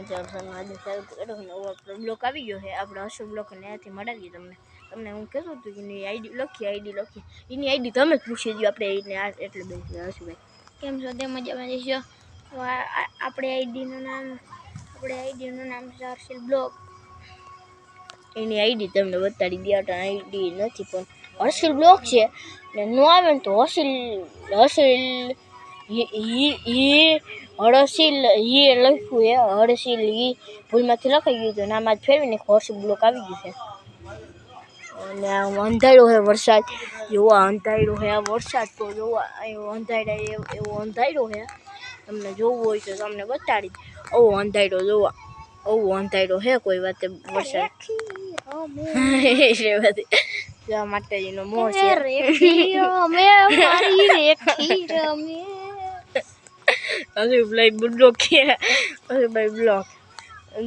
આજે નવો બ્લોક આવી ગયો છે આપણે અશોક બ્લોક ને ત્યાંથી મળાવીએ તમને હું કહેતો હતું કે એની આઈડી લખી એની આઈડી તમે જ પૂછી દો આપણે એને એટલે બધી હશુભાઈ કેમ છો તે મજામાં જઈશો આપણે આઈડીનું નામ છે હર્ષિલ બ્લોક એની આઈડી તમને બતાડી દે આઈડી નથી પણ હર્ષિલ બ્લોક છે ને ન આવે ને તો હર્ષિલ હર્ષિલ લખ્યું હે હર્ષિલ ભૂલમાંથી લખાઈ ગયું હતું નામ આજ ફેરવીને હર્ષિલ બ્લોક આવી ગયું છે અને અંધાર્યો છે વરસાદ જોવા અંધાર્યો છે આ વરસાદ તો જોવા એવો અંધાર્યો છે તમને જોવું હોય તો તમને બતાડી આવો અંધાર્યો જોવા આવો અંધાર્યો છે કોઈ વાતે વરસાદ જવા માતાજીનો મોહ છે હસુભાઈ બ્લોક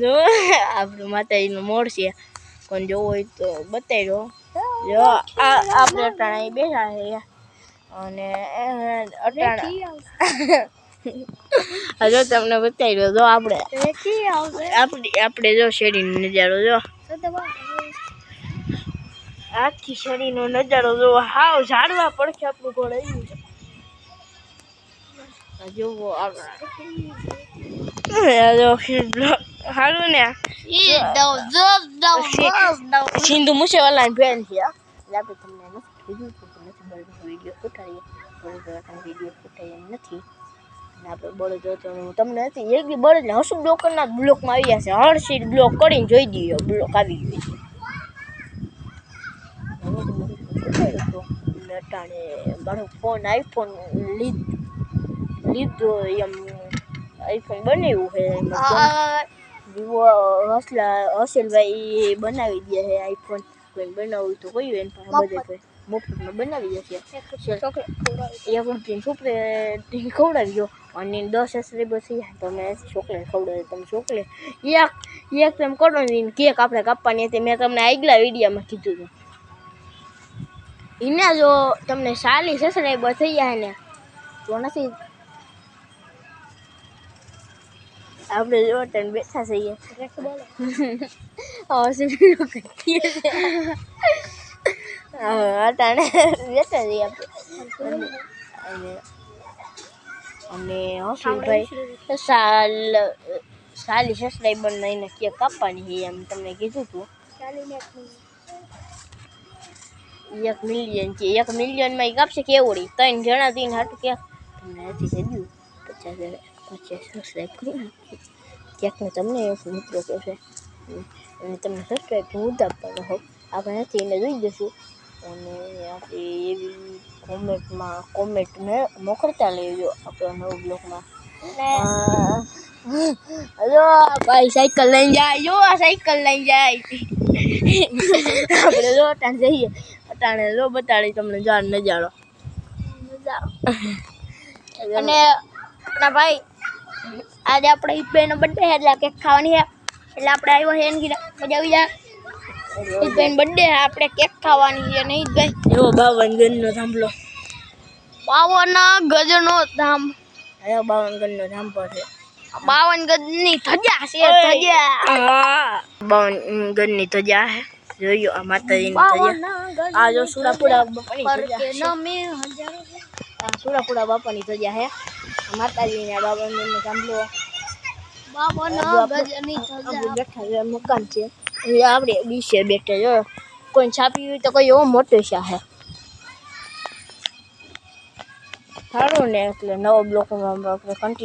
જો આપણું માતાજીનો મોર છે કોણ જોવું હોય તો બતાવી જો આપણે અટાણા બેઠા છે અને અટાણા જો તમને બતાવી દો જો આપણે જો શેરીનો નજારો જો આખી શેરીનો નજારો જો હાવ ઝાડવા પડખે આપણું ઘર આવ્યું છે જોવો હારું ને સિંધુ મૂસેવાલાની બેન છે આપણે તમને વિડીયો ઉતારીએ નથી આપણે બળદ તમને નથી એક બી બળદ હસુ બ્લોકના બ્લોકમાં આવી ગયા છે હર્ષિલ બ્લોક કરીને જોઈ દઈએ બ્લોક આવી ગયું છે અટાણે મારો ફોન આઈફોન લીધો એમ આઈફોન બનાવ્યું છે હર્ષિલભાઈ બનાવી દે છે આઈફોન કોઈ બનાવવું તો કયું એને પાસે બધે મફતમાં બનાવી દેશે એક રૂપિયા ચોકલેટ ખવડાવી દો અને 10 સબસ્ક્રાઈબર થઈ જાય તો મેં ચોકલેટ ખવડાવી તમે ચોકલેટ એક તેમ કરો ને કેક આપણે કાપવાની હતી મેં તમને આગલા વિડીયોમાં કીધું હતું એના જો તમને 40 સબસ્ક્રાઈબર થઈ જાય ને તો નથી આપણે જો તને બેઠા છીએ અટાણે બેઠા છીએ આપણે અને હસુભાઈ 40 સબસ્ક્રાઈબર એને કેક કાપવાની છે એમ તમને કીધું હતું 1 મિલિયન છે 1 મિલિયનમાં કાપશે કેવડી 3 જણા 3 હાટું કે તમને નથી કીધું 50 સબસ્ક્રાઈબ કરી ક્યાંક તમને મિત્રો કહેશે અને તમને સબસ્ક્રાઈબ હું જ આપવાનો હોઉં આપણે નથી એને જોઈ જશું અને આપણે એવી કોમેન્ટ મોકલતા લેજો આપણા નવા બ્લોગમાં હલો ભાઈ સાયકલ લઈને જાય જો આ સાયકલ લઈને જાય આપણે જો અટાણે જઈએ અટાણે જો બતાડી તમને જાણ નજારો અને ભાઈ આજે આપણે ઈદભાઈનો બર્થડે છે એટલે કેક ખાવાની છે એટલે આપણે આવ્યો છે એને મજા આવી જાય ઈદભાઈનો બર્થડે છે આપણે કેક ખાવાની છે ને ઈદભાઈ એવો 52 ગજનો થાંભલો 52 ગજનો ધામ 52 ગજનો ધામ પર છે 52 ગજની ધજા છે ધજા 52 ગજની ધજા છે જોયો આ માતાજીની ધજા આ જો સુરાપુરા બાપાની ધજા છે આ સુરાપુરા બાપાની ધજા છે માતાજીના 52 ગજનો થાંભલો 52 ગજની ધજા બેઠા છે મકાન છે આપણે બીસે બેઠા જો કોઈ છાપી હોય તો કોઈ એવો મોટો છે સારું ને એટલે નવો બ્લોકમાં આપણે કન્ટિન્યુ